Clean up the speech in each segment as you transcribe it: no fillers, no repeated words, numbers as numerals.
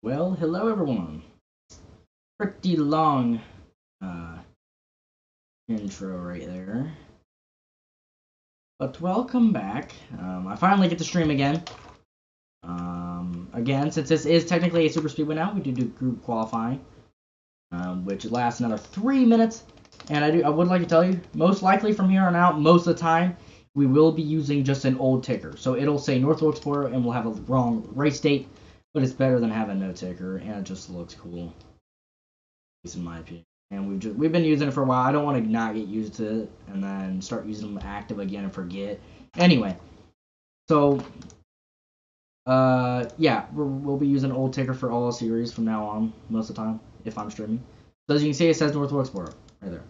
Well, hello everyone. Pretty long uh, intro right there. But welcome back. I finally get to stream again. Again, since this is technically a super speedway now, we do group qualifying, which lasts another 3 minutes. And I would like to tell you, most likely from here on out, most of the time, we will be using just an old ticker. So it'll say North Wilkesboro, and we'll have a wrong race date, but it's better than having no ticker, and it just looks cool, at least in my opinion. And we've been using it for a while. I don't want to not get used to it and then start using them active again and forget. Anyway, so yeah, we'll be using old ticker for all series from now on most of the time if I'm streaming. So as you can see, it says North Wilkesboro right there.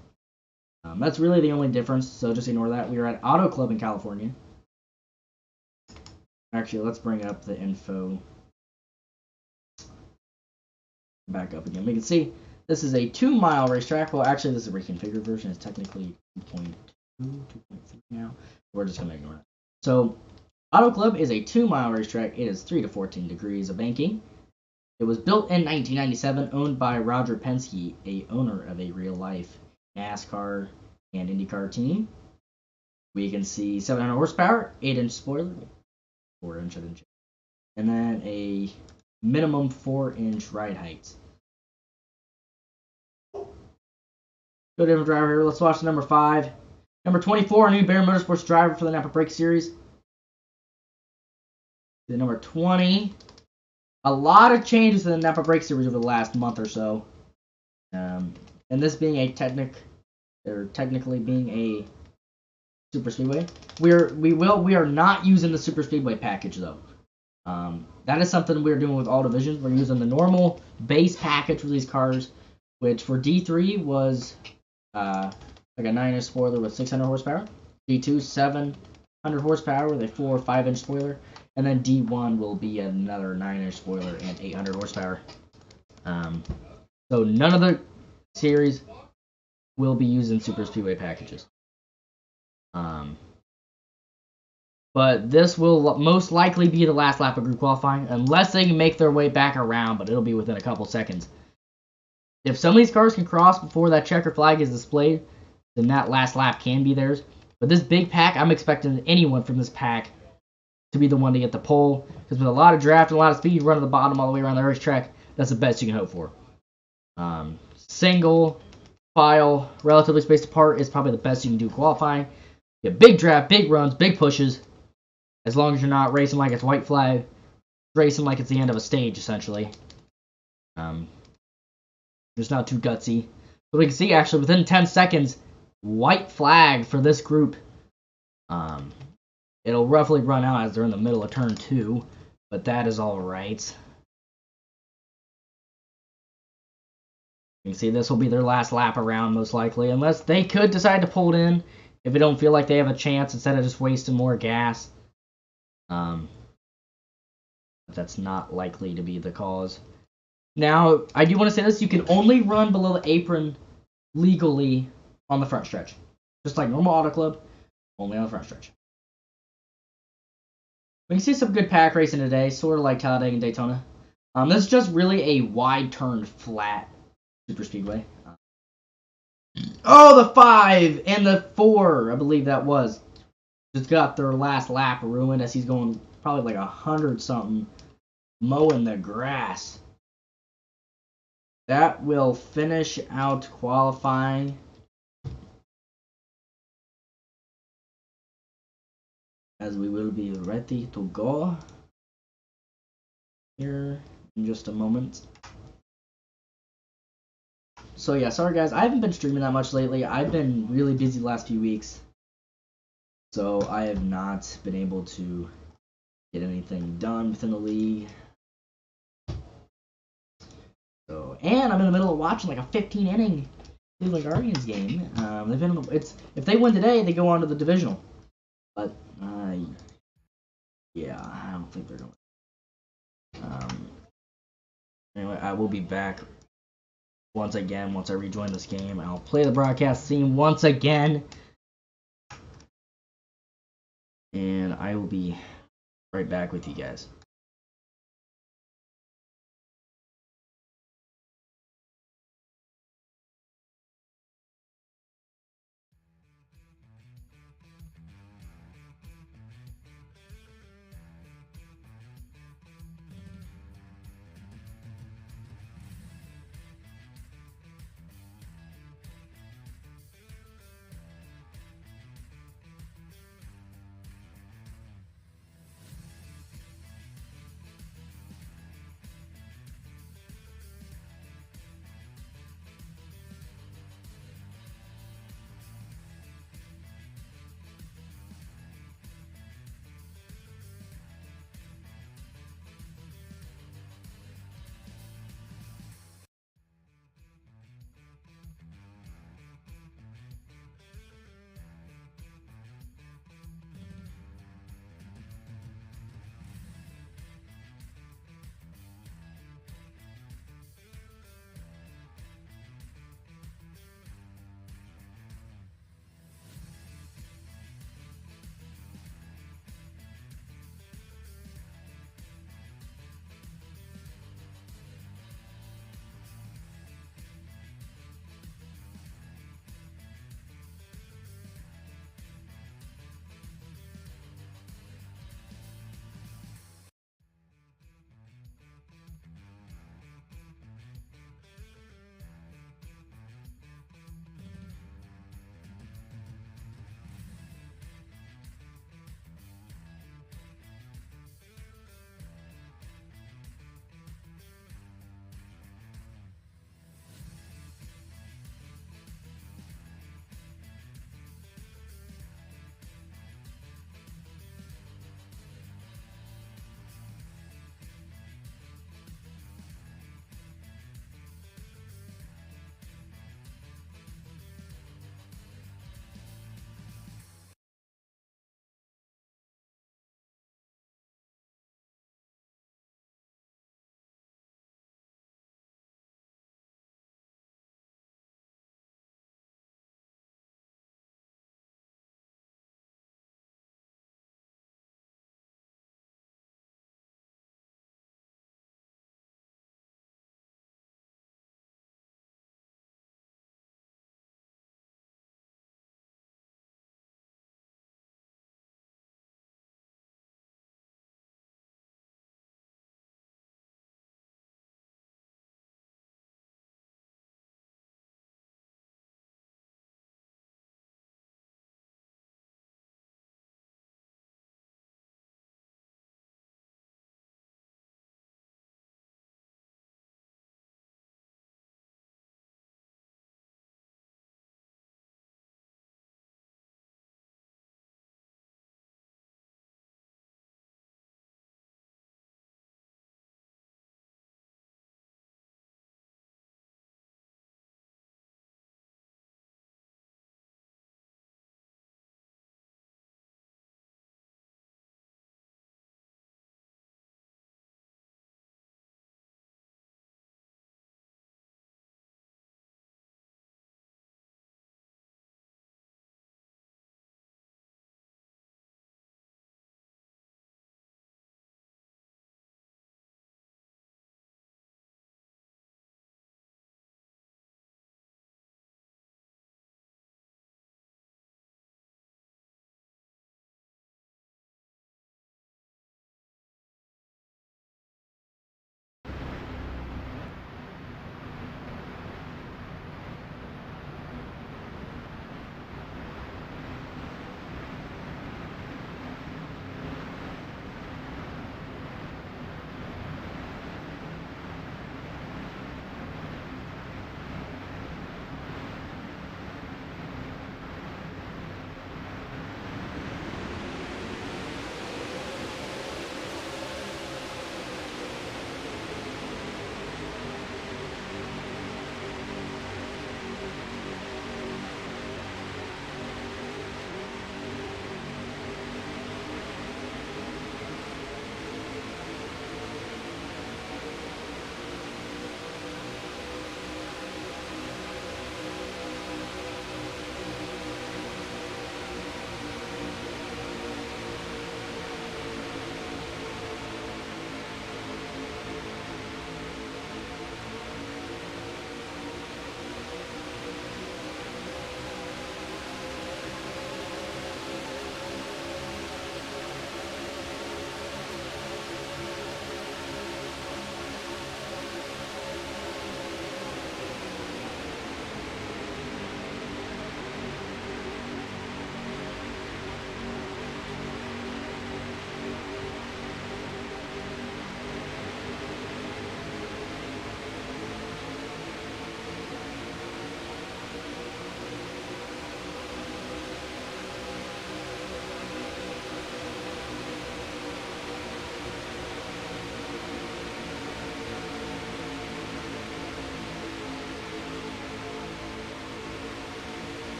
That's really the only difference. So just ignore that. We are at Auto Club in California. Actually, let's bring up the info back up again. We can see this is a 2-mile racetrack. Well, actually, this is a reconfigured version. It's technically 2.2, 2.3 now. We're just going to ignore it. So, Auto Club is a 2-mile racetrack. It is 3 to 14 degrees of banking. It was built in 1997, owned by Roger Penske, a owner of a real-life NASCAR and IndyCar team. We can see 700 horsepower, 8-inch spoiler, 4-inch, and then a minimum 4-inch ride height. Go different driver here. Let's watch the number 5. Number 24, a new Bear Motorsports driver for the Napa Break Series. The number 20. A lot of changes in the Napa Break Series over the last month or so. And this being a technically being a super speedway. We are not using the super speedway package though. That is something we're doing with all divisions. We're using the normal base package for these cars, which for D3 was like a 9-inch spoiler with 600 horsepower. D2 700 horsepower with a 4 or 5-inch spoiler, and then D1 will be another 9-inch spoiler and 800 horsepower. So none of the series will be using super speedway packages. But this will most likely be the last lap of group qualifying, unless they can make their way back around, but it'll be within a couple seconds. If some of these cars can cross before that checker flag is displayed, then that last lap can be theirs. But this big pack, I'm expecting anyone from this pack to be the one to get the pole, because with a lot of draft and a lot of speed running the bottom all the way around the racetrack, that's the best you can hope for. Single file, relatively spaced apart is probably the best you can do qualifying. You get big draft, big runs, big pushes. As long as you're not racing like it's white flag, racing like it's the end of a stage, essentially. Just not too gutsy. But we can see, actually, within 10 seconds, white flag for this group. It'll roughly run out as they're in the middle of turn 2, but that is alright. You can see this will be their last lap around, most likely, unless they could decide to pull it in if they don't feel like they have a chance instead of just wasting more gas. But that's not likely to be the cause. Now, I do want to say this, you can only run below the apron legally on the front stretch. Just like normal Auto Club, only on the front stretch. We can see some good pack racing today, sort of like Talladega and Daytona. This is just really a wide turn flat super speedway. Oh, the 5 and the 4, I believe that was. Just got their last lap ruined as he's going probably like 100-something, mowing the grass. That will finish out qualifying. As we will be ready to go here in just a moment. So yeah, sorry guys, I haven't been streaming that much lately. I've been really busy the last few weeks. So I have not been able to get anything done within the league. So, and I'm in the middle of watching like a 15-inning Cleveland Guardians game. If they win today, they go on to the divisional. But yeah, I don't think they're going. Anyway, I will be back once I rejoin this game. I'll play the broadcast scene once again. And I will be right back with you guys.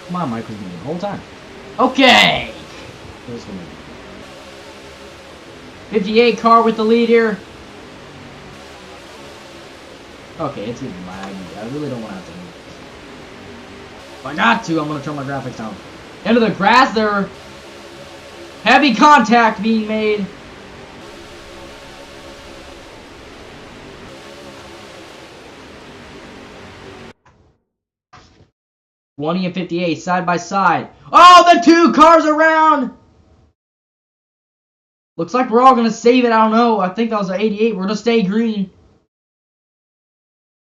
Come on, Mike was me the whole time. Okay! 58 car with the lead here. Okay, it's getting laggy. I really don't want to have to move this. If I got to, I'm going to turn my graphics down. Into the grass there. Heavy contact being made. '20 and 58 side by side. Oh, the two cars around. Looks like we're all going to save it. I don't know. I think that was an 88. We're going to stay green.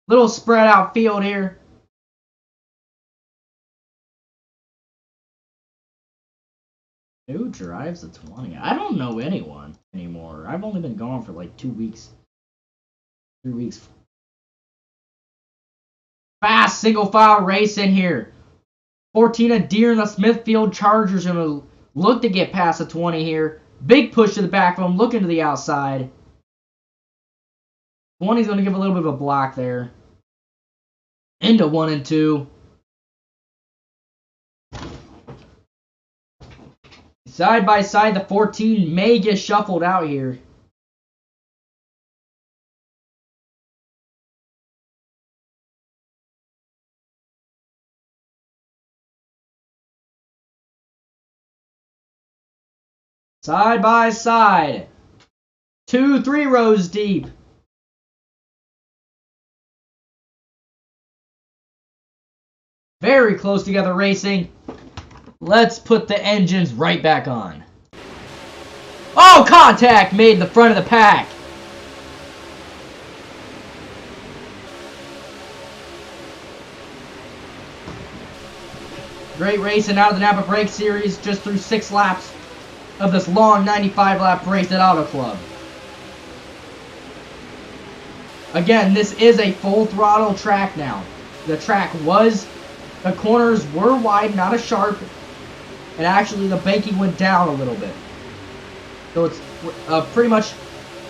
Little spread out field here. Who drives the 20? I don't know anyone anymore. I've only been gone for like 2 weeks. 3 weeks. Fast single file race in here. 14 Deere and the Smithfield Chargers going to look to get past the 20 here. Big push to the back of them, looking to the outside. 20's going to give a little bit of a block there. Into 1 and 2. Side by side, the 14 may get shuffled out here. Side by side. 2-3 rows deep. Very close together racing. Let's put the engines right back on. Oh, contact made in the front of the pack. Great racing out of the Napa Break Series just through 6 laps of this long 95-lap race at Auto Club. Again, this is a full throttle track now. The corners were wide, not as sharp, and actually the banking went down a little bit. So it's pretty much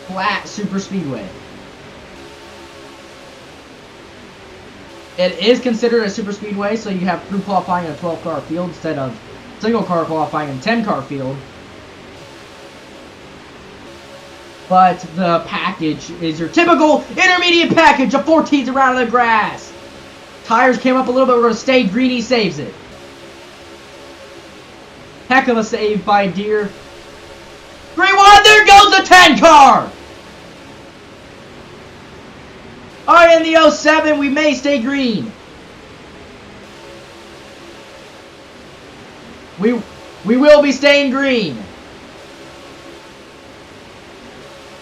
flat super speedway. It is considered a super speedway, so you have crew qualifying in a 12-car field instead of single car qualifying in a 10-car field. But the package is your typical intermediate package of 14s around the grass. Tires came up a little bit. We're going to stay green. He saves it. Heck of a save by Deere. 3-1. There goes the 10 car. Alright, in the 07, we may stay green. We will be staying green.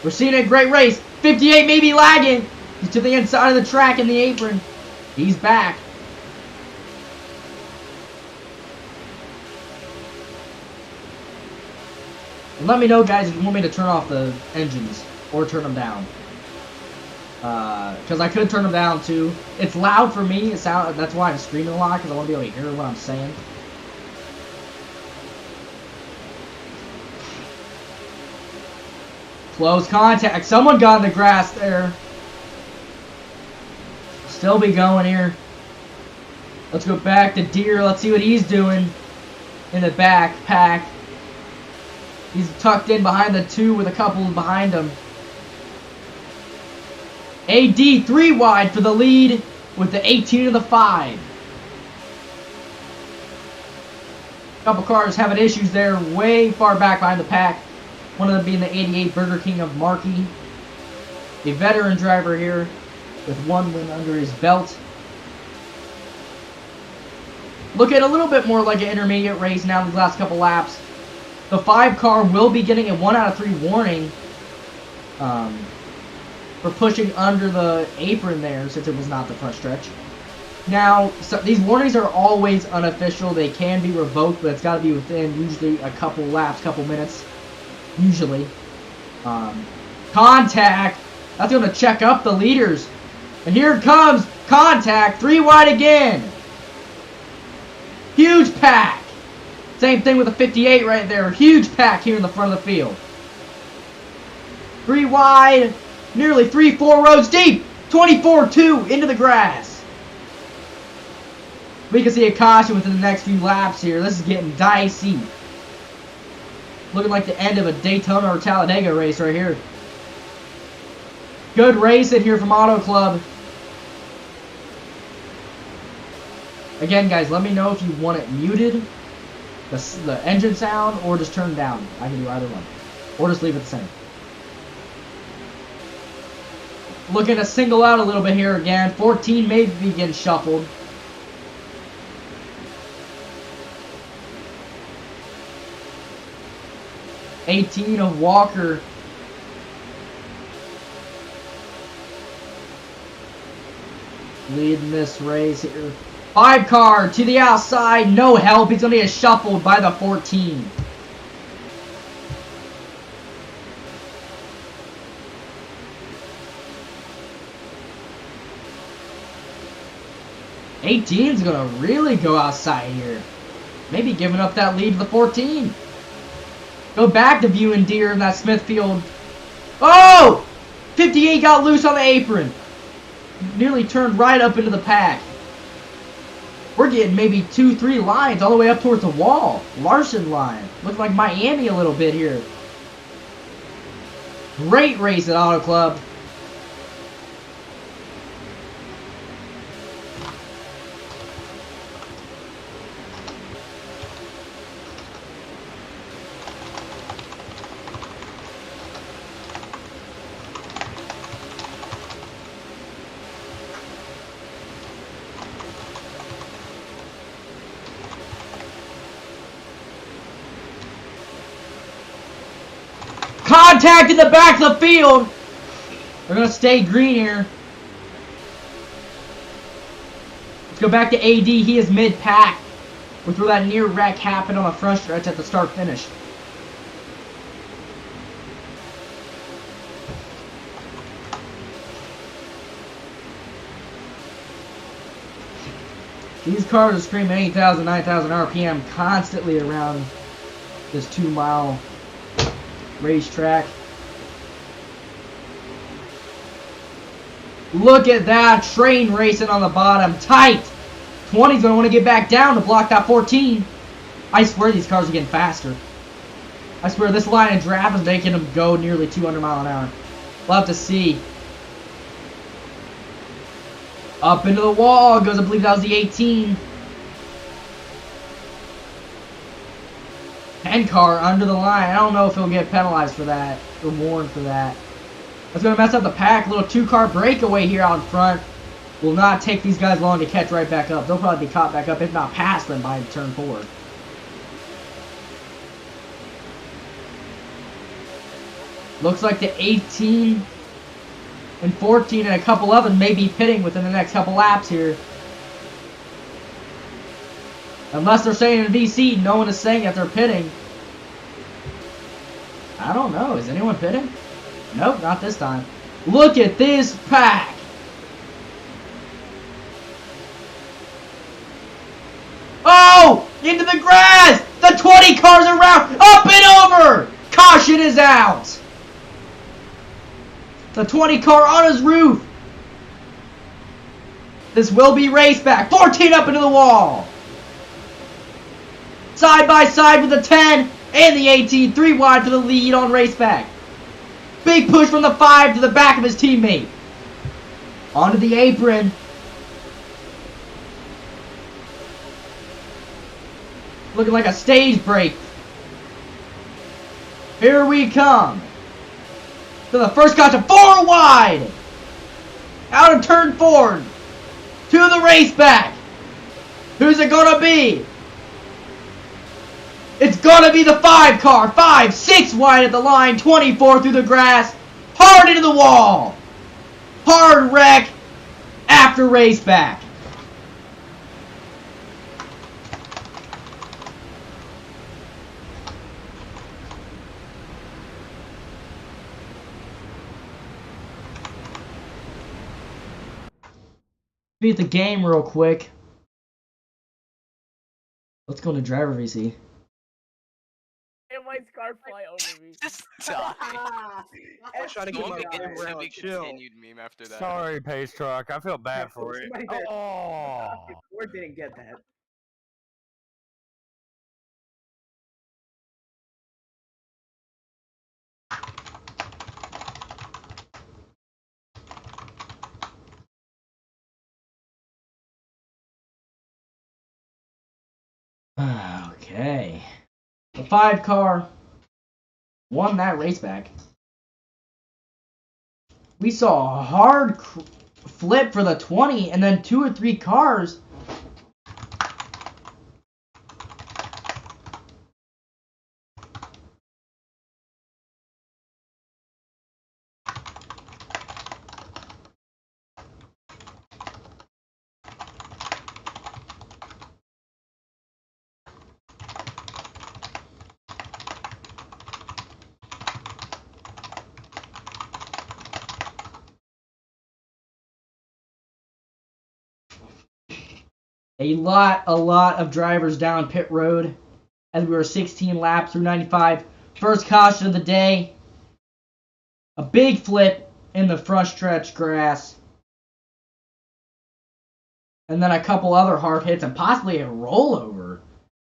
We're seeing a great race. 58 may be lagging. He's to the inside of the track in the apron. He's back. And let me know, guys, if you want me to turn off the engines or turn them down. Because I could turn them down too. It's loud for me. That's why I'm screaming a lot, because I want to be able to hear what I'm saying. Close contact. Someone got in the grass there. Still be going here. Let's go back to Deere. Let's see what he's doing in the back pack. He's tucked in behind the 2 with a couple behind him. AD 3 wide for the lead with the 18 to the 5. Couple cars having issues there, way far back behind the pack. One of them being the 88 Burger King of Markey. A veteran driver here with 1 win under his belt. Looking a little bit more like an intermediate race now these last couple laps. The 5 car will be getting a 1 out of 3 warning for pushing under the apron there, since it was not the front stretch. Now, these warnings are always unofficial. They can be revoked, but it's got to be within usually a couple laps, couple minutes. Usually. Contact. That's going to check up the leaders. And here it comes. Contact. 3 wide again. Huge pack. Same thing with the 58 right there. Huge pack here in the front of the field. 3 wide. Nearly 3-4 rows deep. 24-2 into the grass. We can see a caution within the next few laps here. This is getting dicey. Looking like the end of a Daytona or Talladega race right here. Good racing here from Auto Club. Again, guys, let me know if you want it muted, the engine sound, or just turned down. I can do either one. Or just leave it the same. Looking to single out a little bit here again. 14 may be getting shuffled. '18 of Walker. Leading this race here. 5 car to the outside. No help. He's going to get shuffled by the 14. '18's going to really go outside here. Maybe giving up that lead to the 14. Go back to viewing deer in that Smithfield. Oh! 58 got loose on the apron. Nearly turned right up into the pack. We're getting maybe 2-3 lines all the way up towards the wall. Larson line. Looks like Miami a little bit here. Great race at Auto Club. Contact in the back of the field. They're going to stay green here. Let's go back to AD. He is mid-pack. With where that near wreck happened on the front stretch at the start-finish. These cars are screaming 8,000, 9,000 RPM constantly around this 2-mile racetrack. Look at that train racing on the bottom. Tight. 20's going to want to get back down to block that 14. I swear these cars are getting faster. I swear this line of draft is making them go nearly 200 miles an hour. We'll have to see. Up into the wall goes, I believe that was the 18. 10 car under the line. I don't know if he'll get penalized for that or warned for that. That's going to mess up the pack. Little 2-car breakaway here out front. Will not take these guys long to catch right back up. They'll probably be caught back up, if not past them by turn 4. Looks like the 18 and 14 and a couple of them may be pitting within the next couple laps here. Unless they're saying in VC, no one is saying that they're pitting. I don't know. Is anyone pitting? Nope, not this time. Look at this pack. Oh! Into the grass! The 20 cars around! Up and over! Caution is out! The 20 car on his roof! This will be race back. 14 up into the wall! Side by side with the 10 and the 18. 3 wide for the lead on race back. Big push from the 5 to the back of his teammate. Onto the apron. Looking like a stage break. Here we come. To the first caution. 4 wide. Out of turn 4. To the race back. Who's it gonna be? It's gonna be the 5 car. 5, 6 wide at the line. 24 through the grass. Hard into the wall. Hard wreck after race back. Beat the game real quick. Let's go to driver VC. And my guy's car fly over me. Just die. I try to The get one my that way around. be Chill. continued meme after that. Sorry, Pace Truck. I feel bad for it. Somebody there. Oh. Or didn't get that. Okay. The 5-car won that race back. We saw a hard flip for the 20, and then 2 or 3 cars. A lot of drivers down pit road as we were 16 laps through 95. First caution of the day. A big flip in the front stretch grass. And then a couple other hard hits and possibly a rollover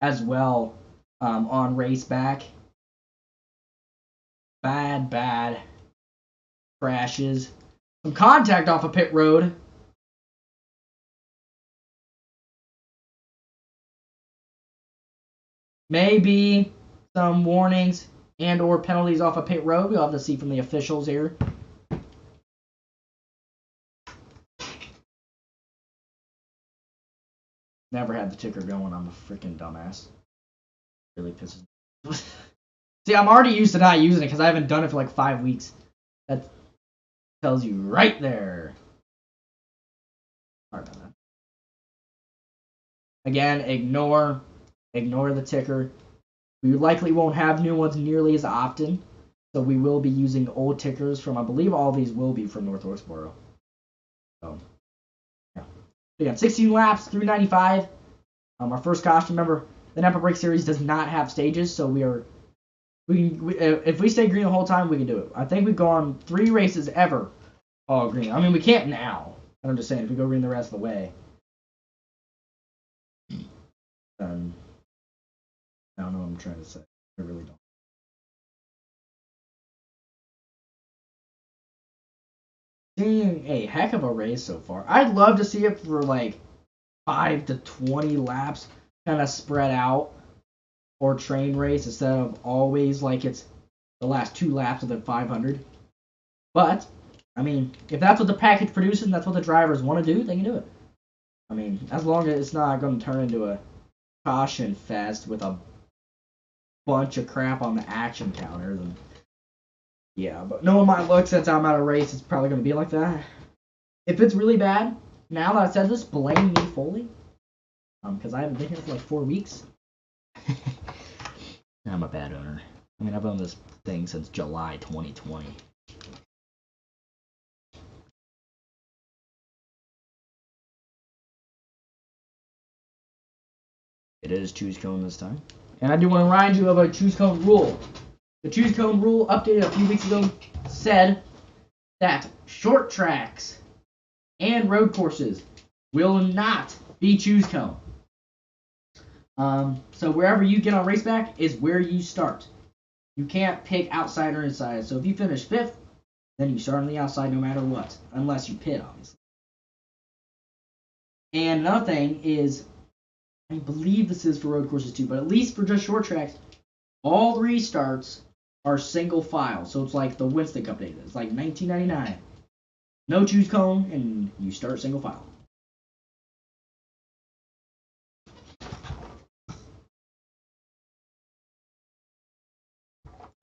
as well on race back. Bad crashes. Some contact off of pit road. Maybe some warnings and or penalties off of pit road. We'll have to see from the officials here. Never had the ticker going. I'm a freaking dumbass. Really pisses me. See, I'm already used to not using it because I haven't done it for like 5 weeks. That tells you right there. Sorry about that. Again, ignore the ticker. We likely won't have new ones nearly as often, so we will be using old tickers from, I believe all these will be from North Wilkesboro. So, yeah. Again, 16 laps through 95. Our first caution, remember, the Napa Break Series does not have stages, so if we stay green the whole time, we can do it. I think we've gone 3 races ever all green. I mean, we can't now. I'm just saying, if we go green the rest of the way. Then I don't know what I'm trying to say. I really don't. Seeing a heck of a race so far. I'd love to see it for like 5 to 20 laps, kind of spread out, or train race instead of always like it's the last 2 laps of the 500. But I mean, if that's what the package produces and that's what the drivers want to do, they can do it. I mean, as long as it's not going to turn into a caution fest with a bunch of crap on the action counter, then yeah, but knowing my luck, since I'm out of race, it's probably going to be like that. If it's really bad, now that I said this, blame me fully. Because I haven't been here for like 4 weeks. I'm a bad owner. I mean, I've owned this thing since July 2020. It is choose cone this time. And I do want to remind you of a choose cone rule. The choose cone rule, updated a few weeks ago, said that short tracks and road courses will not be choose cone. So wherever you get on raceback is where you start. You can't pick outside or inside. So if you finish 5th, then you start on the outside no matter what, unless you pit, obviously. And another thing is, I believe this is for road courses too, but at least for just short tracks, all the restarts are single file. So it's like the Winston Cup days. It's like 1999. No choose cone, and you start single file.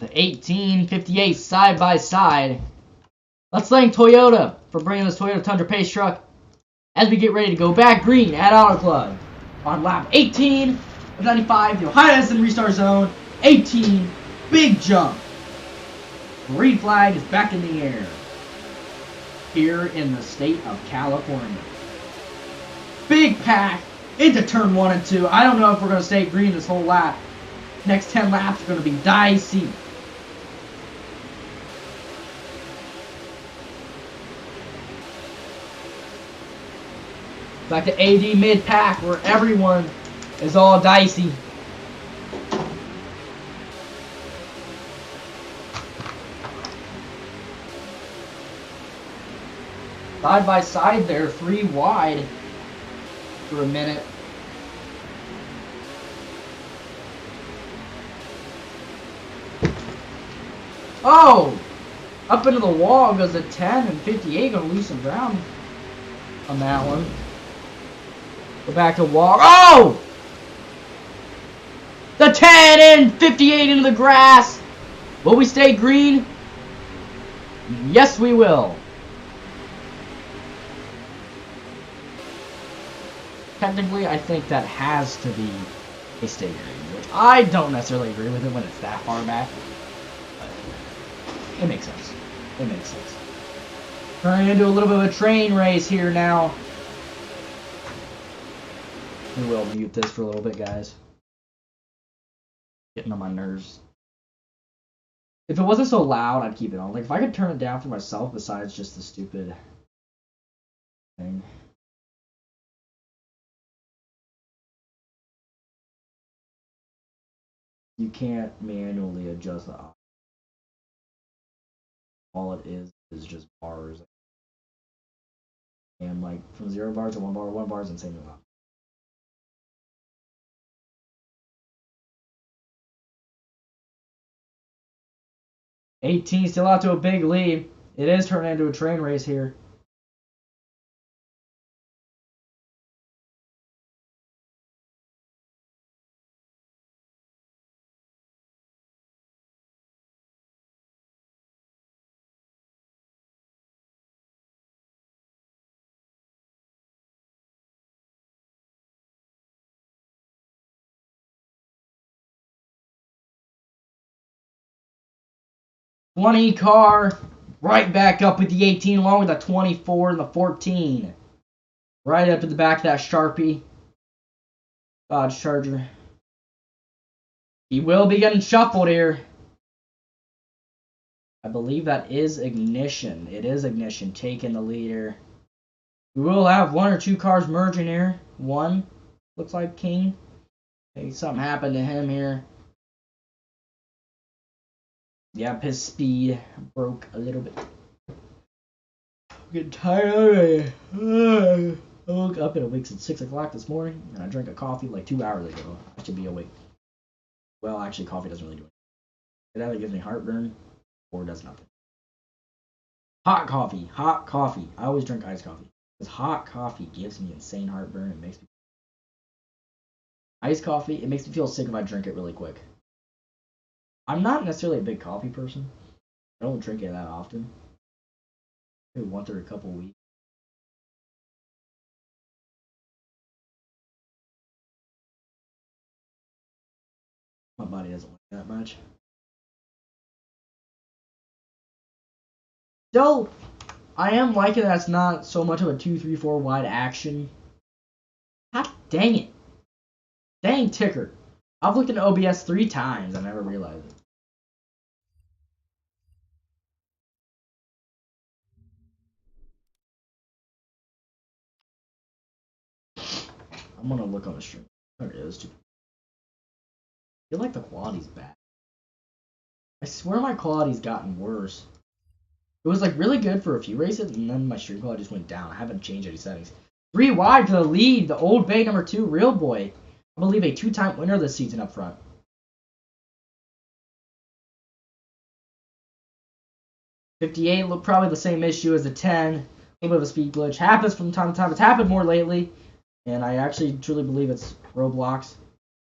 The 1858 side by side. Let's thank Toyota for bringing this Toyota Tundra Pace truck as we get ready to go back green at Auto Club on lap 18 of 95. The Ohio Edison restart zone. 18, big jump. Green flag is back in the air here in the state of California. Big pack into turn 1 and 2. I don't know if we're going to stay green this whole lap. Next 10 laps are going to be dicey. Back to AD mid-pack where everyone is all dicey. Side by side there, 3 wide for a minute. Oh! Up into the wall goes a 10 and 58, gonna lose some ground on that one. Go back to wall. Oh! The 10 and 58 into the grass! Will we stay green? Yes, we will. Technically, I think that has to be a stay green, which I don't necessarily agree with it when it's that far back. But it makes sense. It makes sense. Turning into a little bit of a train race here now. We will mute this for a little bit, guys. Getting on my nerves. If it wasn't so loud, I'd keep it on. Like, if I could turn it down for myself besides just the stupid thing. You can't manually adjust the option. All it is just bars. And like from 0 bars to 1 bar is insane amount. $18 still out to a big lead. It is turning into a train race here. '20 car right back up with the 18 along with the 24 and the 14. Right up to the back of that Sharpie. Dodge Charger. He will be getting shuffled here. I believe that is Ignition. It is Ignition taking the lead here. We will have 1 or 2 cars merging here. One looks like King. Maybe something happened to him here. Yep, his speed broke a little bit. I'm getting tired already. I woke up and it wakes at 6 o'clock this morning, and I drank a coffee like 2 hours ago. I should be awake. Well, actually, coffee doesn't really do anything. It either gives me heartburn or does nothing. Hot coffee. Hot coffee. I always drink iced coffee. Because hot coffee gives me insane heartburn. It makes me... Iced coffee, it makes me feel sick if I drink it really quick. I'm not necessarily a big coffee person. I don't drink it that often. Maybe once every couple of weeks. My body doesn't like that much. Still, I am liking that it's not so much of a 2, 3, 4 wide action. God dang it. Dang ticker. I've looked at OBS 3 times. I never realized it. I'm gonna look on the stream. There it is. I feel like the quality's bad. I swear my quality's gotten worse. It was like really good for a few races, and then my stream quality just went down. I haven't changed any settings. 3 wide to the lead. The Old Bay number 2, Real Boy. I believe a 2-time winner this season up front. '58 look probably the same issue as the 10. A little bit of a speed glitch. Happens from time to time. It's happened more lately. And I actually truly believe it's Roblox.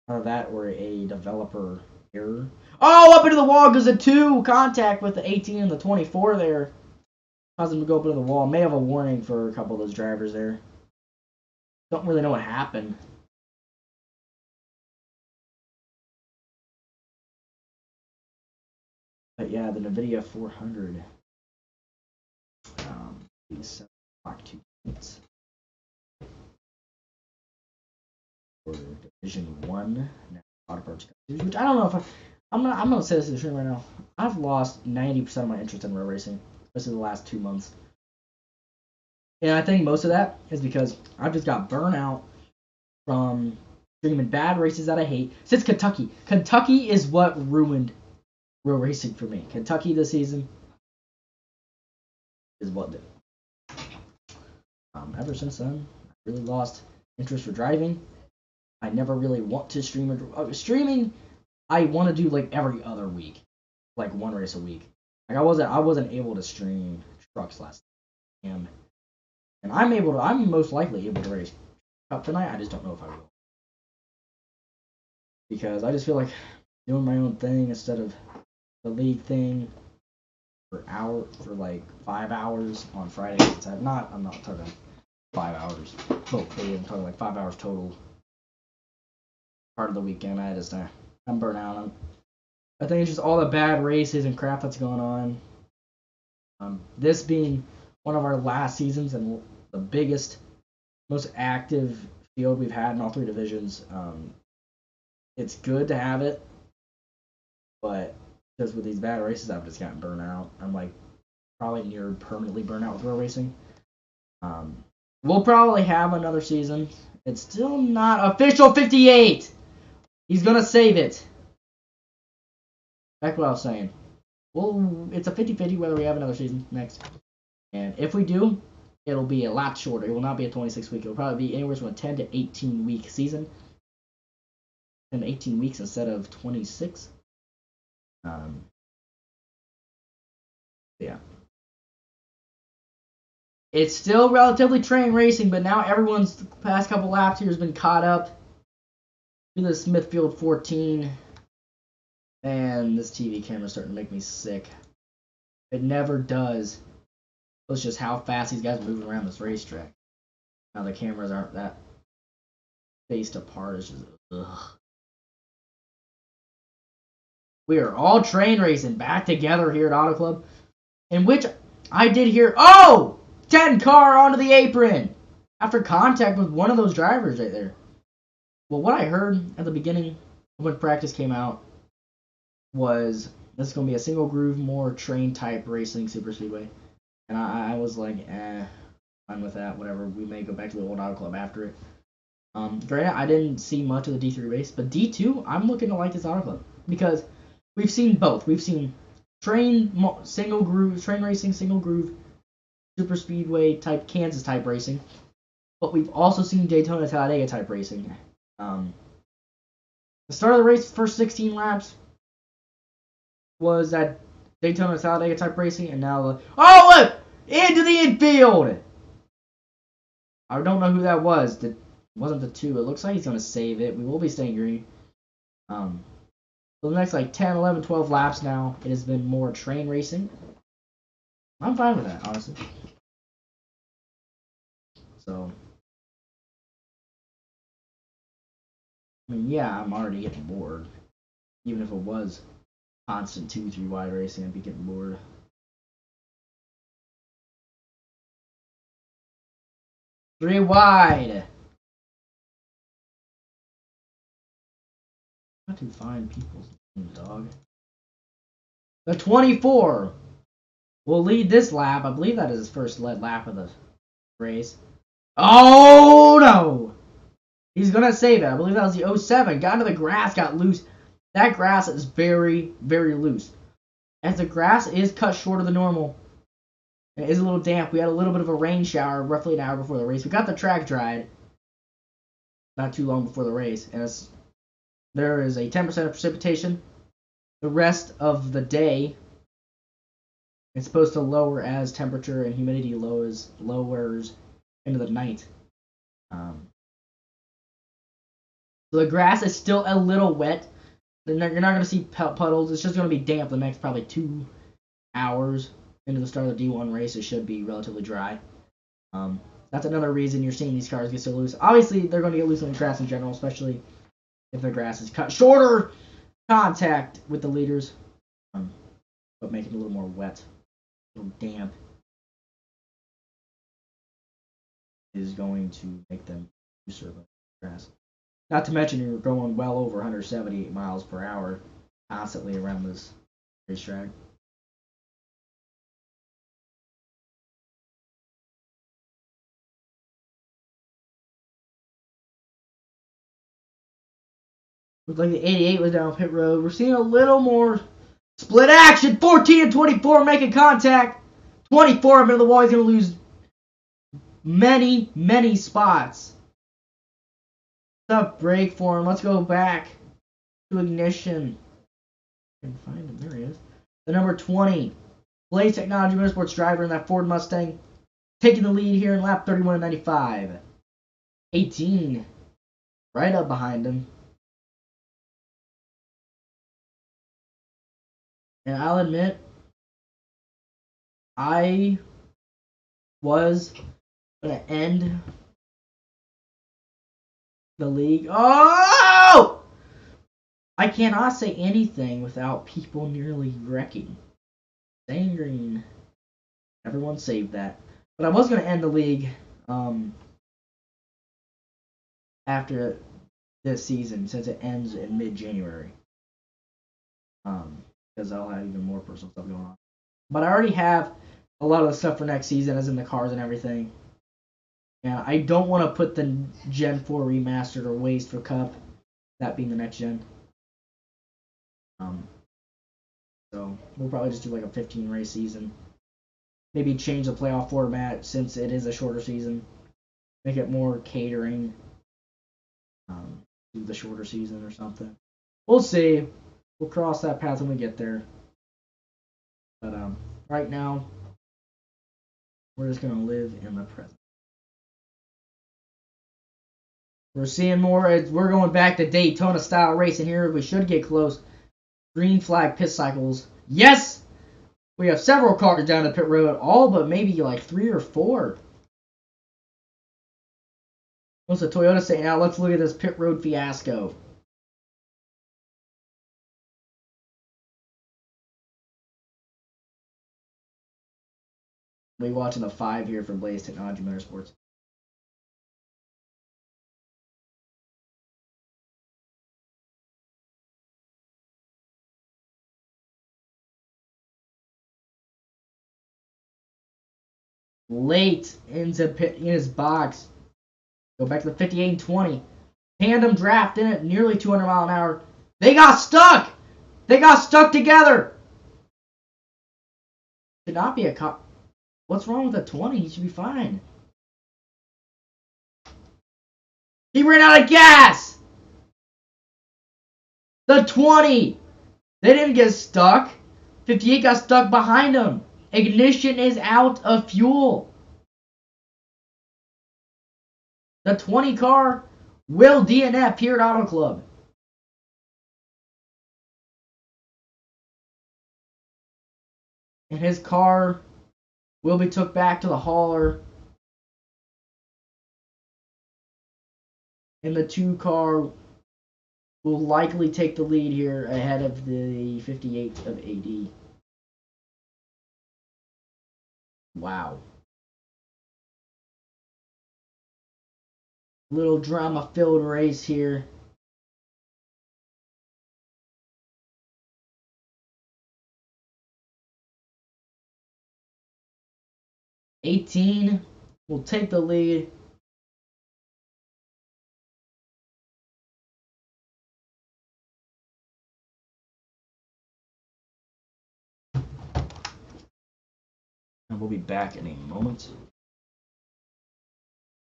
Or that or a developer error. Oh, up into the wall goes a 2. Contact with the 18 and the 24 there. Caused him to go up into the wall. May have a warning for a couple of those drivers there. Don't really know what happened. But yeah, the NVIDIA 400. 7 o'clock 2 minutes. For Division 1. auto parts companies, which I don't know if I'm gonna say this to the stream right now. I've lost 90% of my interest in road racing, especially the last 2 months. And I think most of that is because I've just got burnt out from streaming bad races that I hate. Since Kentucky. Kentucky is what ruined road racing for me. Kentucky this season is what did. Ever since then, I really lost interest for driving. I never really want to stream. Streaming, I want to do like every other week, like one race a week. Like I wasn't able to stream trucks last time. And I'm most likely able to race Cup tonight. I just don't know if I will. Because I just feel like doing my own thing instead of the league thing for like 5 hours on Friday. I'm not talking 5 hours. Hopefully I'm talking like 5 hours total. Part of the weekend. I'm burnt out. I think it's just all the bad races and crap that's going on. This being one of our last seasons and the biggest, most active field we've had in all 3 divisions. It's good to have it, but just with these bad races, I've just gotten burnt out. I'm like probably near permanently burnt out with road racing. We'll probably have another season. It's still not official 58. He's gonna save it. Back what I was saying. Well, it's a 50-50 whether we have another season next. And if we do, it'll be a lot shorter. It will not be a 26-week. It'll probably be anywhere from a 10 to 18 week season. 10 to 18 weeks instead of 26. Yeah. It's still relatively train racing, but now everyone's past couple laps here has been caught up to the Smithfield 14. And this TV camera's starting to make me sick. It never does. It's just how fast these guys are moving around this racetrack. Now the cameras aren't that spaced apart. It's just ugh. We are all train racing back together here at Auto Club, in which I did hear, 10 car onto the apron after contact with one of those drivers right there. Well, what I heard at the beginning when practice came out was this is going to be a single groove, more train type racing super speedway. And I was like, I'm with that, whatever. We may go back to the old Auto Club after it. Granted, I didn't see much of the D3 race, but D2, I'm looking to like this Auto Club because we've seen both. We've seen train racing, single groove, super speedway type, Kansas type racing, but we've also seen Daytona Talladega type racing. The start of the race, first 16 laps, was that Daytona Talladega type racing, and now look! Into the infield! I don't know who that was. It wasn't the 2. It looks like he's going to save it. We will be staying green. For the next 10, 11, 12 laps now, it has been more train racing. I'm fine with that, honestly. So, I mean, yeah, I'm already getting bored. Even if it was constant 2-3 wide racing, I'd be getting bored. Three wide. How to find people's names, dog. The 24 will lead this lap. I believe that is his first led lap of the race. Oh no! He's gonna save it. I believe that was the 07. Got into the grass, got loose. That grass is very, very loose. As the grass is cut shorter than normal. It is a little damp. We had a little bit of a rain shower roughly an hour before the race. We got the track dried not too long before the race. And there is a 10% of precipitation. The rest of the day, it's supposed to lower as temperature and humidity lowers into the night. So the grass is still a little wet. You're not going to see puddles. It's just going to be damp the next probably 2 hours into the start of the D1 race. It should be relatively dry. That's another reason you're seeing these cars get so loose. Obviously, they're going to get loose on the grass in general, especially if the grass is cut shorter contact with the leaders, but make it a little more wet, a little damp, is going to make them looser on the grass. Not to mention you're going well over 178 miles per hour constantly around this racetrack. Looked like the 88 was down pit road. We're seeing a little more split action. 14 and 24 making contact. 24 up into the wall. He's going to lose many, many spots. Tough break for him. Let's go back to ignition. I can find him. There he is. The number 20. Blaze Technology Motorsports driver in that Ford Mustang. Taking the lead here in lap 31.95. 18. Right up behind him. And I'll admit, I was going to end the league. Oh! I cannot say anything without people nearly wrecking. Staying green. Everyone saved that. But I was going to end the league after this season, since it ends in mid-January. Because I'll have even more personal stuff going on. But I already have a lot of the stuff for next season, as in the cars and everything. And I don't want to put the Gen 4 remastered or waste for Cup, that being the next gen. So we'll probably just do like a 15 race season. Maybe change the playoff format since it is a shorter season. Make it more catering to the shorter season or something. We'll see. We'll cross that path when we get there. But right now, we're just going to live in the present. We're seeing more. We're going back to Daytona style racing here. We should get close. Green flag pit cycles. Yes! We have several cars down the pit road. All but maybe like 3 or 4. What's the Toyota say now? Let's look at this pit road fiasco. We'll be watching the 5 here from Blaze Technology Motorsports. Late into pit in his box. Go back to the 58 and 20. Tandem draft in it, nearly 200 mile an hour. They got stuck! They got stuck together! Should not be a cop. What's wrong with the 20? He should be fine. He ran out of gas! The 20! They didn't get stuck. 58 got stuck behind him. Ignition is out of fuel. The 20 car will DNF here at Auto Club. And his car will be took back to the hauler. And the 2 car will likely take the lead here ahead of the 58 of AD. Wow. Little drama-filled race here. '18 will take the lead. And we'll be back in a moment.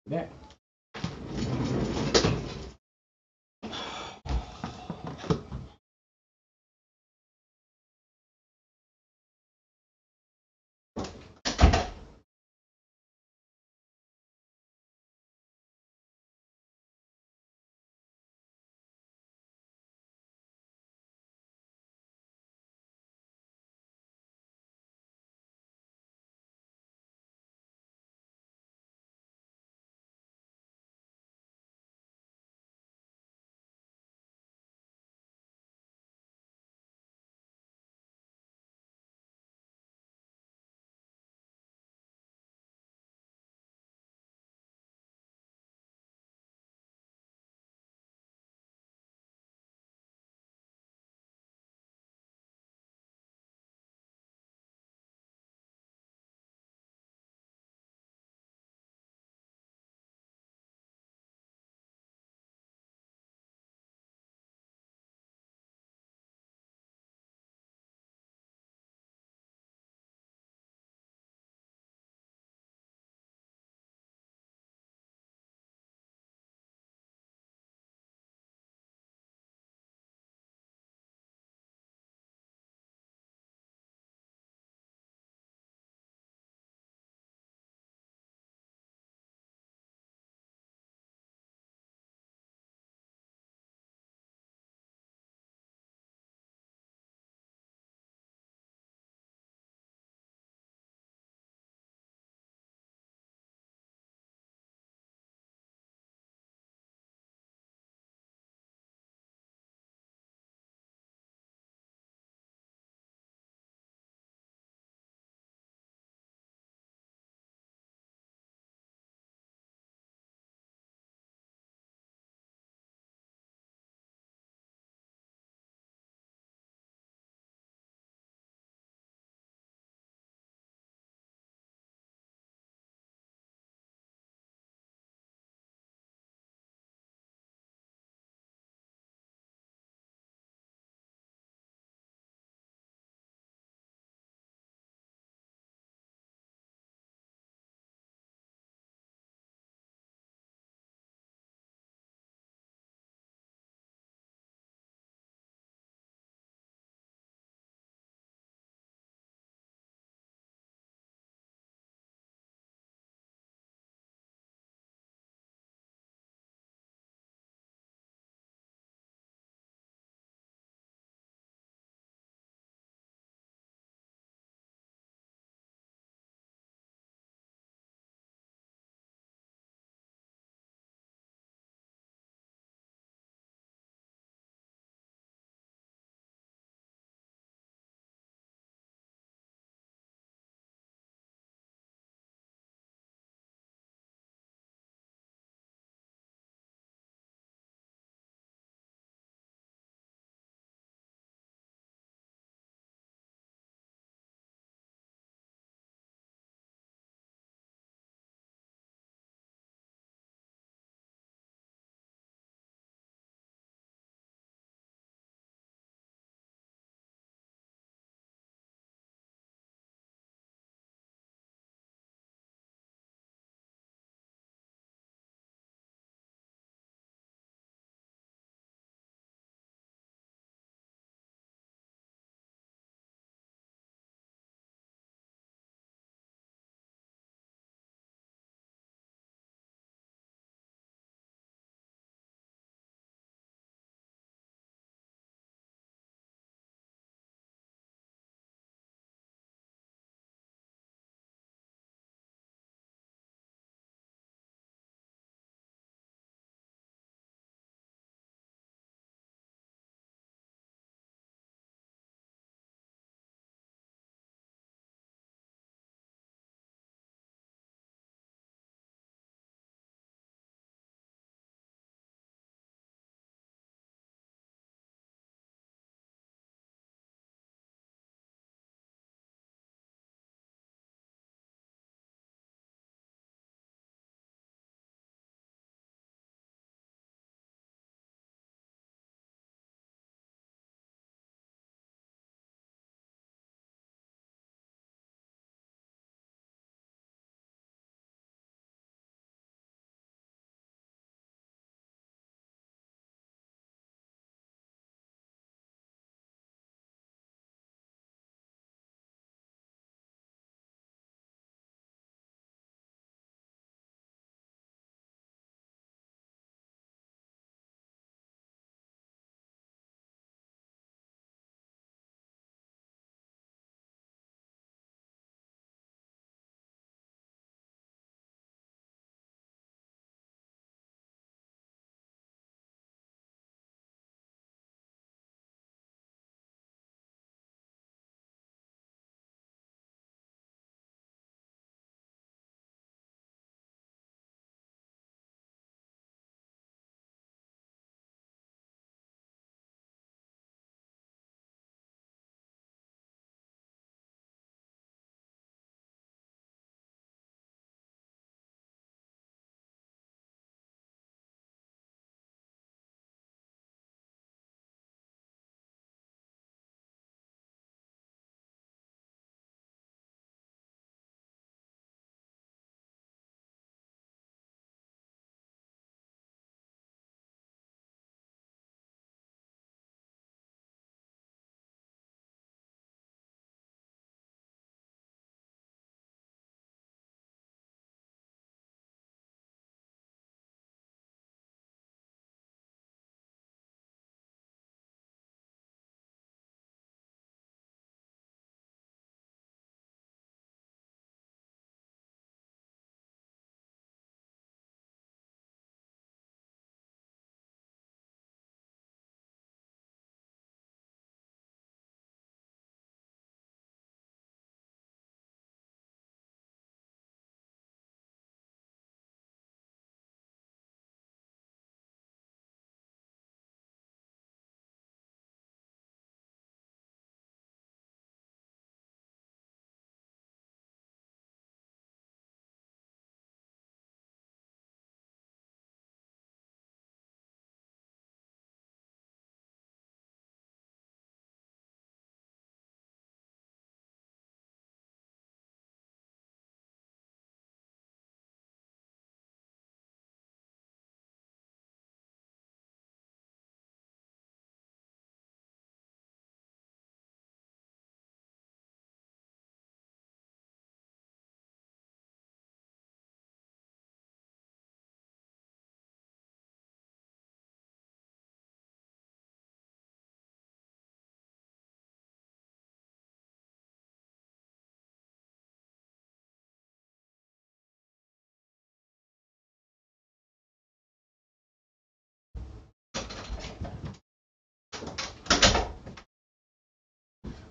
Be back.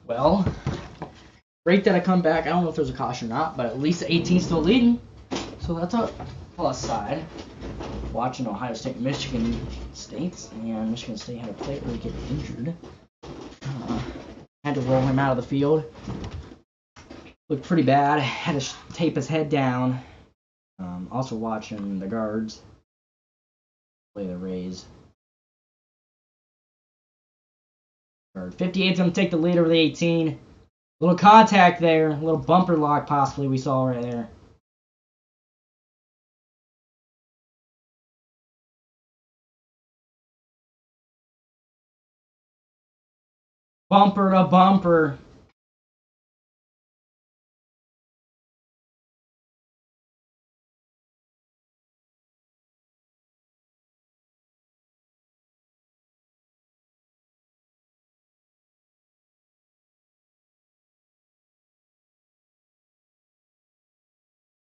Well, great that I come back. I don't know if there's a caution or not, but at least the 18's still leading. So that's a plus side. Watching Ohio State, Michigan State, and Michigan State had a player get injured. Had to roll him out of the field. Looked pretty bad. Had to tape his head down. Also watching the guards play the Rays. 58's going to take the lead over the 18. Little contact there. A little bumper lock possibly we saw right there. Bumper to bumper.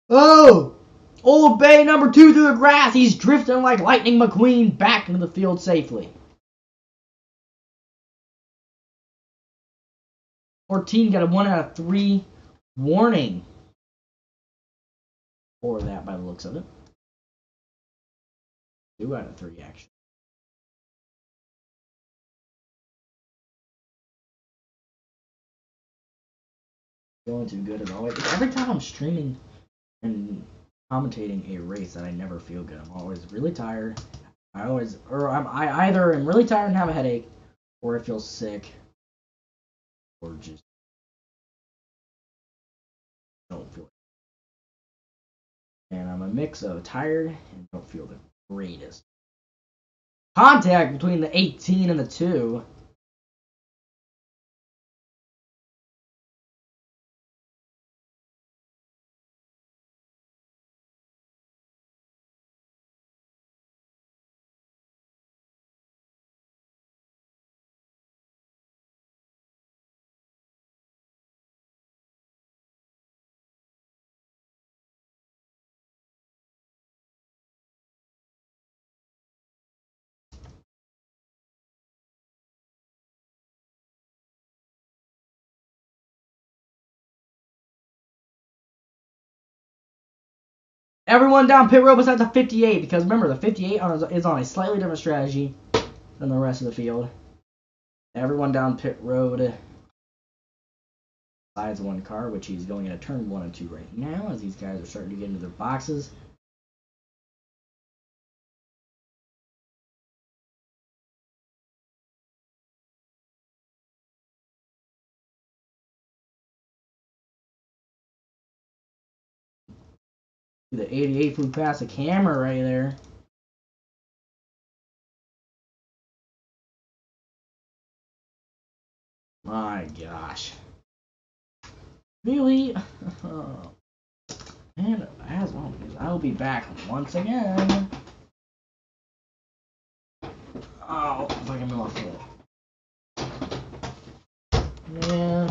Oh! Old Bay number 2 through the grass. He's drifting like Lightning McQueen back into the field safely. 14 got a 1 out of 3 warning for that by the looks of it. 2 out of 3 actually. Going too good as always. Every time I'm streaming and commentating a race that I never feel good. I'm always really tired. I either am really tired and have a headache, or I feel sick, or just don't feel it. And I'm a mix of tired and don't feel the greatest. Contact between the 18 and the 2. Everyone down pit road besides the 58, because remember, the 58 is on a slightly different strategy than the rest of the field. Everyone down pit road besides one car, which he's going into turn 1 and 2 right now, as these guys are starting to get into their boxes. The 88 flew past the camera right there. My gosh. Really? And as always, I will be back once again. Oh, if I can move off it. Yeah.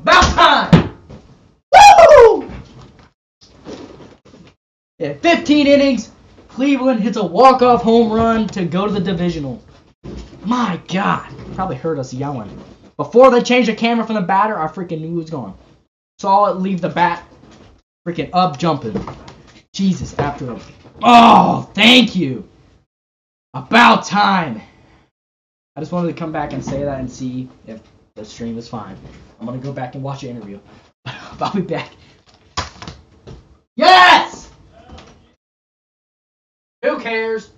About time! Woo! In 15 innings, Cleveland hits a walk-off home run to go to the divisional. My God, probably heard us yelling. Before they changed the camera from the batter, I freaking knew he was gone. Saw it leave the bat, freaking up jumping. Jesus, after a... Oh, thank you! About time! I just wanted to come back and say that and see if the stream is fine. I'm gonna go back and watch the interview. I'll be back. Yes! Who cares?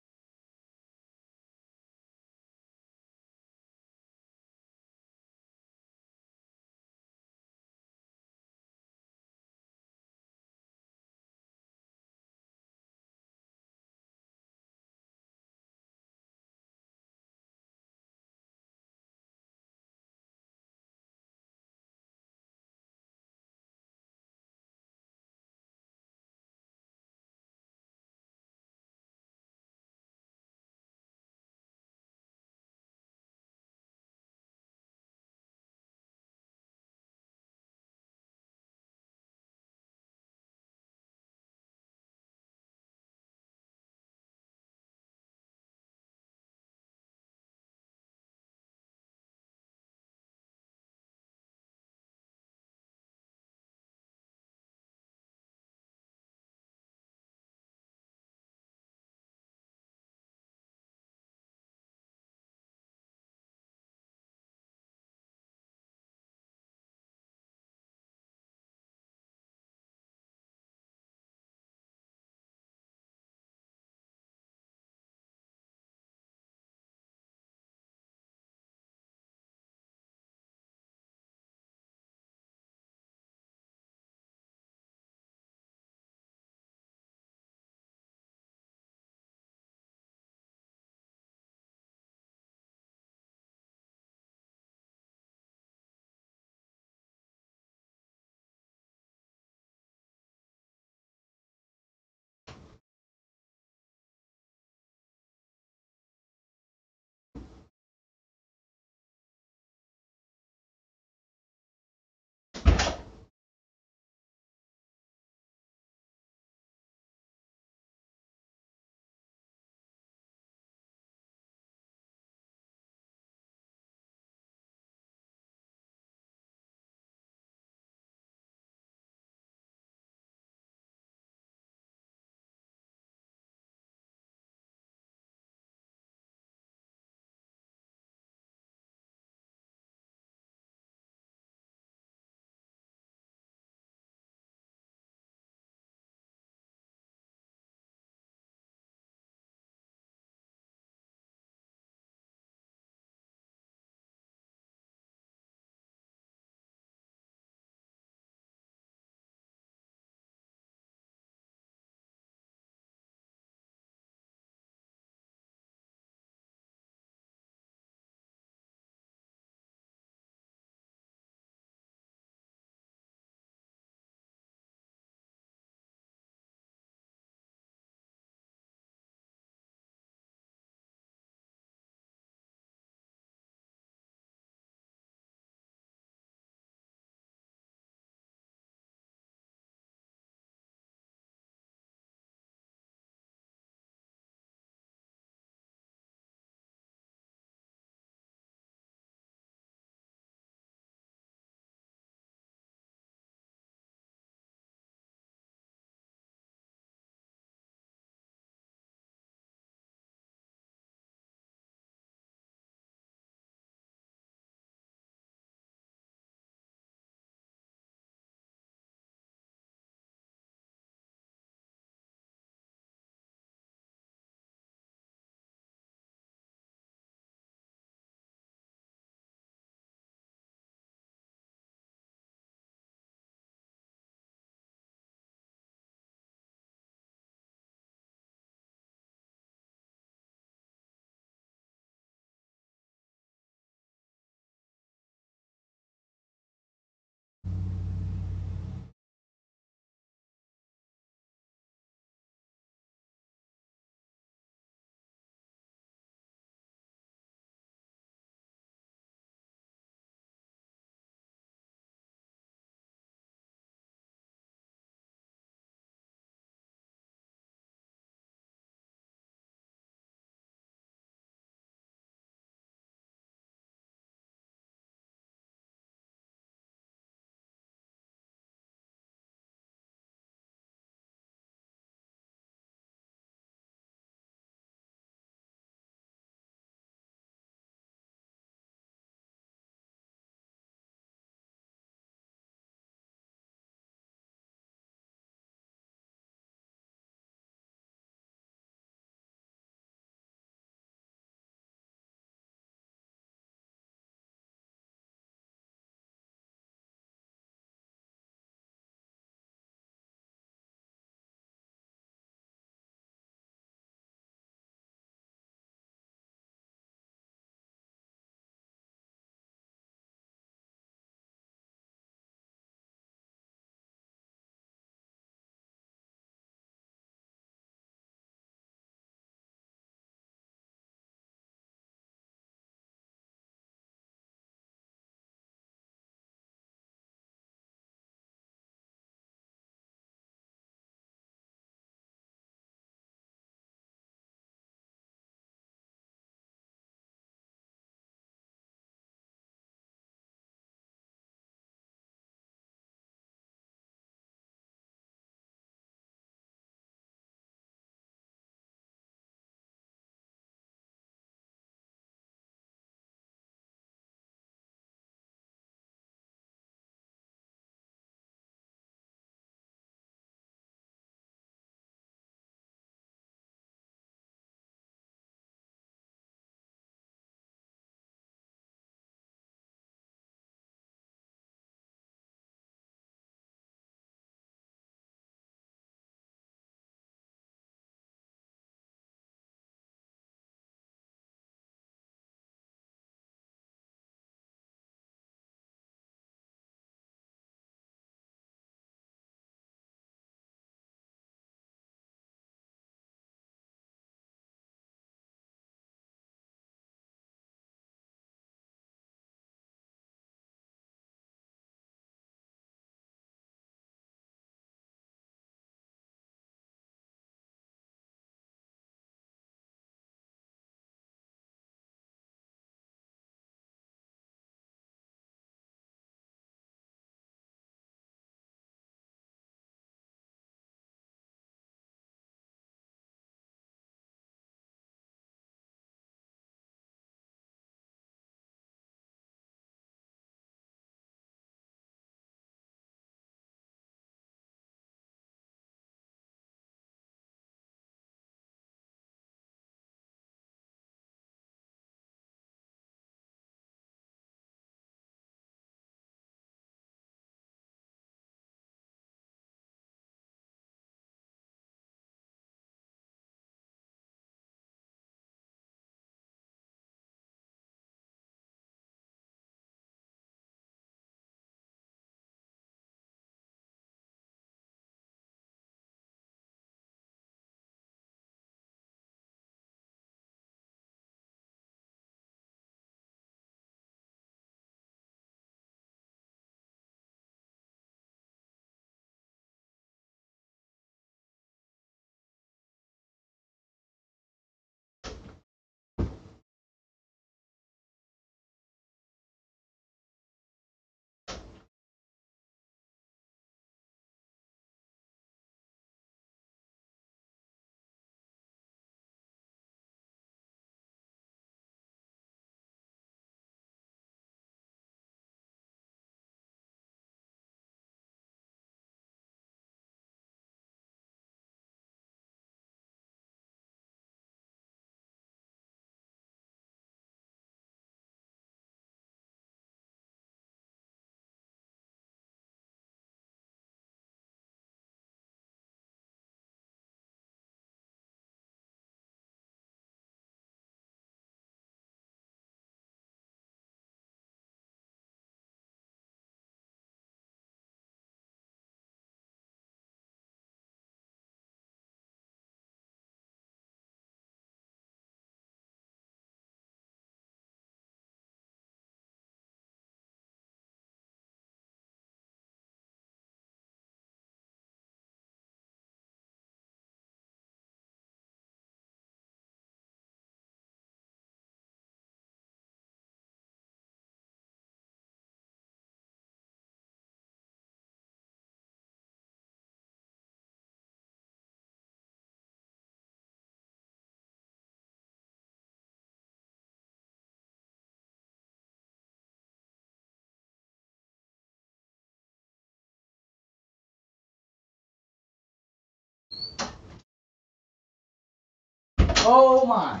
Oh my.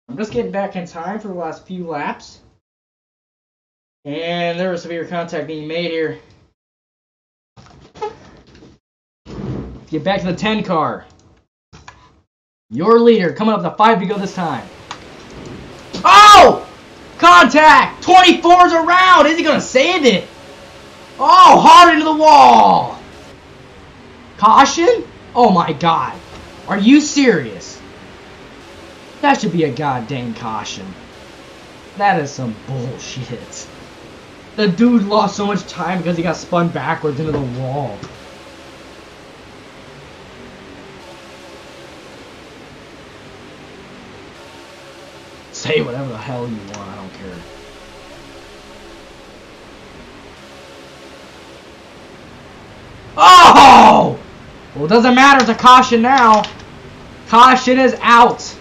I'm just getting back in time for the last few laps. And there was severe contact being made here. Get back to the 10 car. Your leader coming up to 5 to go this time. Oh! Contact! 24's around! Is he gonna save it? Oh, hard into the wall! Caution? Oh my god. Are you serious? That should be a goddamn caution. That is some bullshit. The dude lost so much time because he got spun backwards into the wall. Say whatever the hell you want, I don't care. Oh! Well, it doesn't matter, it's a caution now. Caution is out.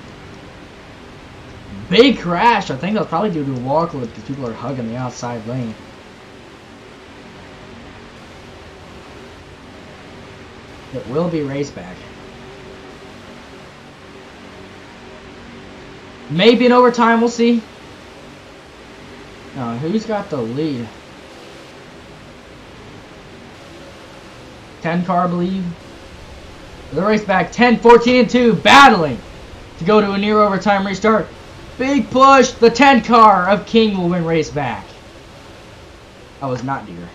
Big crash. I think that's probably due to a wall clip because people are hugging the outside lane. It will be race back. Maybe in overtime, we'll see. Now, who's got the lead? 10 car, I believe. The race back 10, 14, and 2, battling to go to a near overtime restart. Big push. The 10 car of King will win race back. That was not near.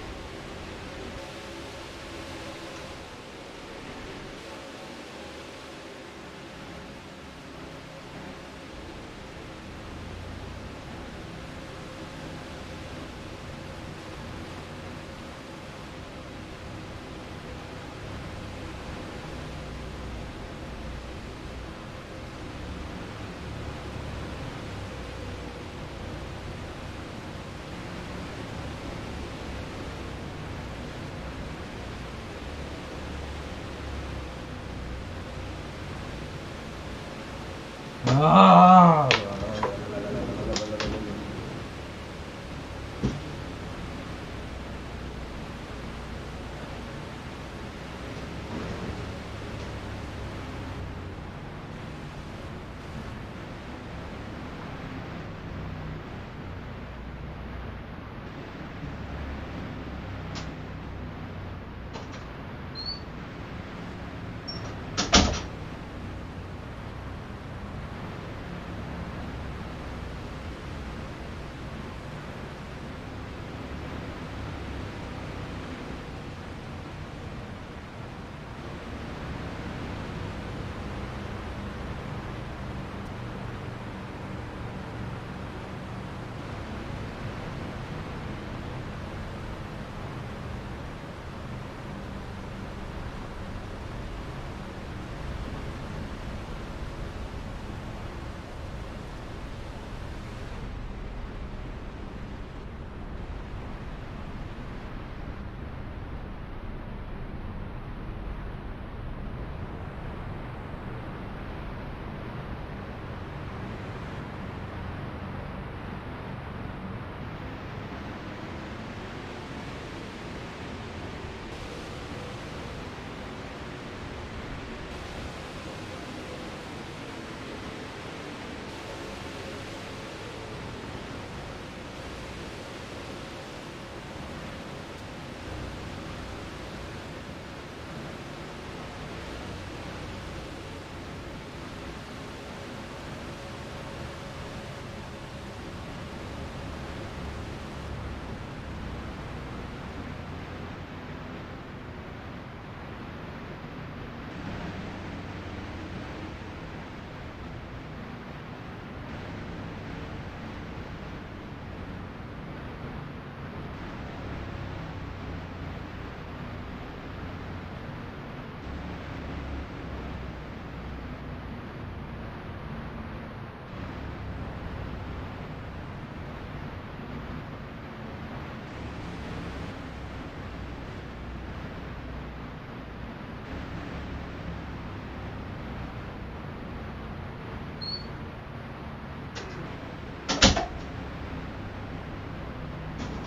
Ah.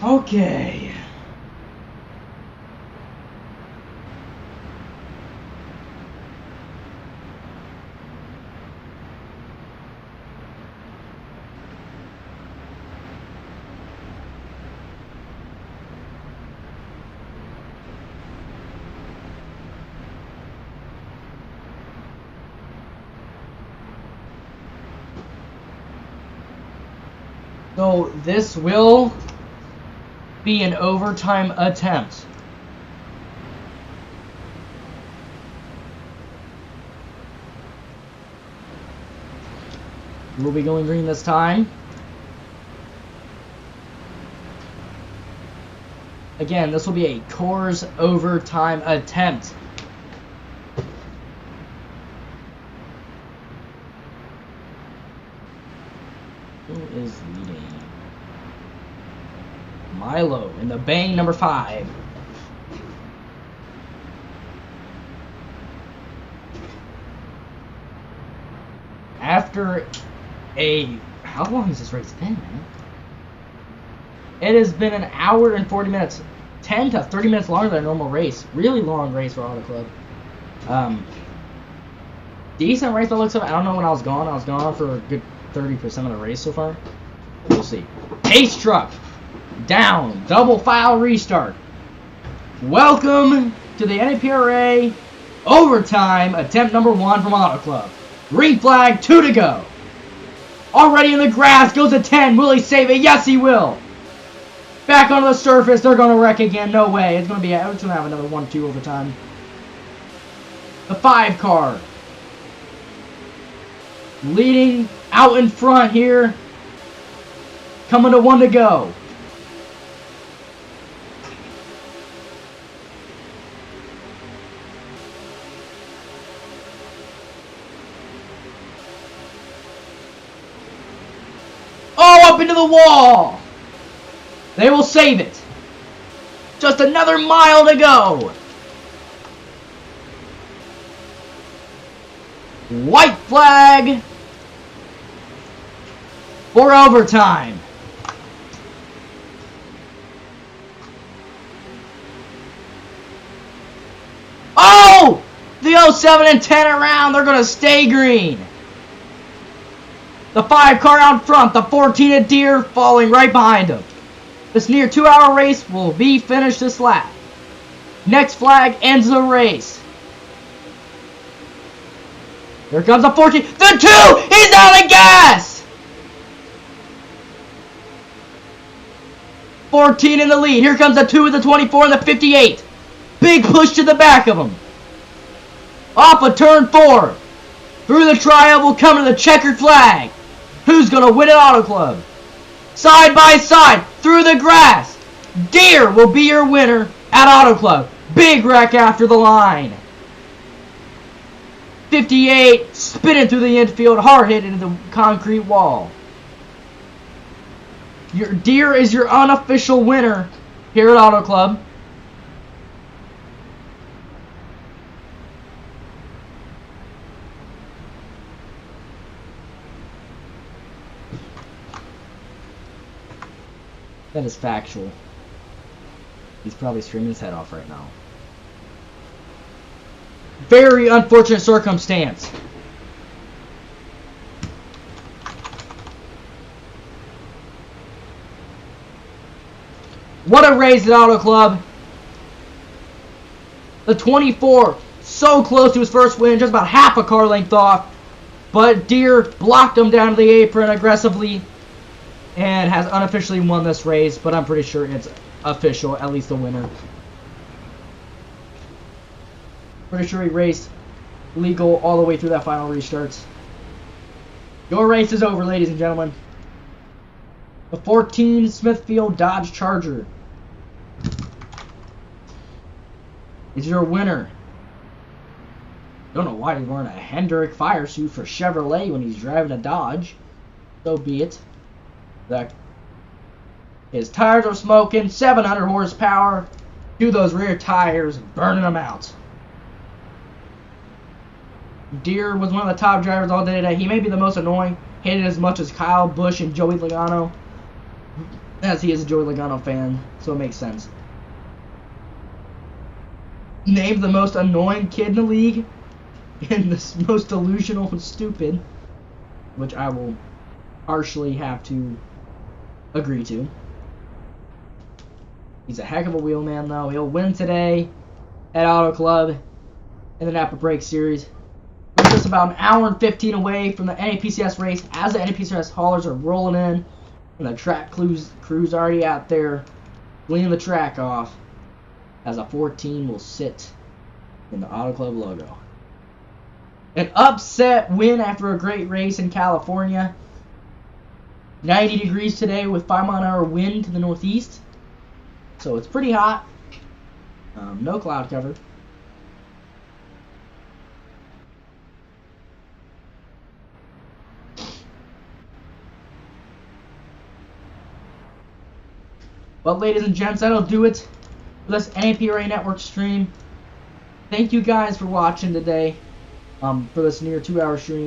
Okay. So this will be an overtime attempt. We'll be going green this time. Again, this will be a Coors overtime attempt. Who is leading? Milo in the Bang number 5. After how long has this race been, man? It has been an hour and 40 minutes. 10 to 30 minutes longer than a normal race. Really long race for Auto Club. Decent race by the looks of it. I don't know when I was gone. I was gone for a good 30% of the race so far. We'll see. Pace truck. Down. Double file restart. Welcome to the NAPRA overtime attempt number 1 from Auto Club. Green flag, 2 to go. Already in the grass, goes a 10. Will he save it? Yes, he will. Back onto the surface, they're going to wreck again. No way. It's going to have another 1-2 overtime. The 5 car. Leading out in front here. Coming to 1 to go. Oh, up into the wall! They will save it. Just another mile to go. White flag for overtime. Oh! The 07 and 10 around. They're going to stay green. The 5 car out front, the 14 at Deere falling right behind him. This near 2-hour race will be finished this lap. Next flag ends the race. Here comes the 14. The 2! He's out of gas! 14 in the lead. Here comes the 2 with the 24 and the 58. Big push to the back of him. Off of turn 4. Through the tri-oval coming to the checkered flag. Who's going to win at Auto Club? Side by side, through the grass. Deere will be your winner at Auto Club. Big wreck after the line. 58 spinning through the infield, hard hit into the concrete wall. Your Deere is your unofficial winner here at Auto Club. That is factual. He's probably screaming his head off right now. Very unfortunate circumstance. What a race at Auto Club. The 24, so close to his first win, just about half a car length off. But Deere blocked him down to the apron aggressively and has unofficially won this race, but I'm pretty sure it's official, at least the winner. Pretty sure he raced legal all the way through that final restarts. Your race is over, ladies and gentlemen. The 14 Smithfield Dodge Charger is your winner. Don't know why he's wearing a Hendrick fire suit for Chevrolet when he's driving a Dodge. So be it. His tires are smoking, 700 horsepower. Do those rear tires, burning them out. Deere was one of the top drivers all day today. He may be the most annoying. Hated as much as Kyle Busch and Joey Logano, as he is a Joey Logano fan, so it makes sense. Named the most annoying kid in the league, and the most delusional and stupid, which I will partially have to agree to. He's a heck of a wheelman, though. He'll win today at Auto Club in the Napa Break Series. We're just about an hour and 15 away from the NAPCS race as the NAPCS haulers are rolling in And the track crew's already out there cleaning the track off as a 14 will sit in the Auto Club logo. An upset win after a great race in California. 90 degrees today with 5-mile-an-hour wind to the northeast. So it's pretty hot. No cloud cover. Well, ladies and gents, that'll do it for this NAPRA Network stream. Thank you guys for watching today for this near 2-hour stream.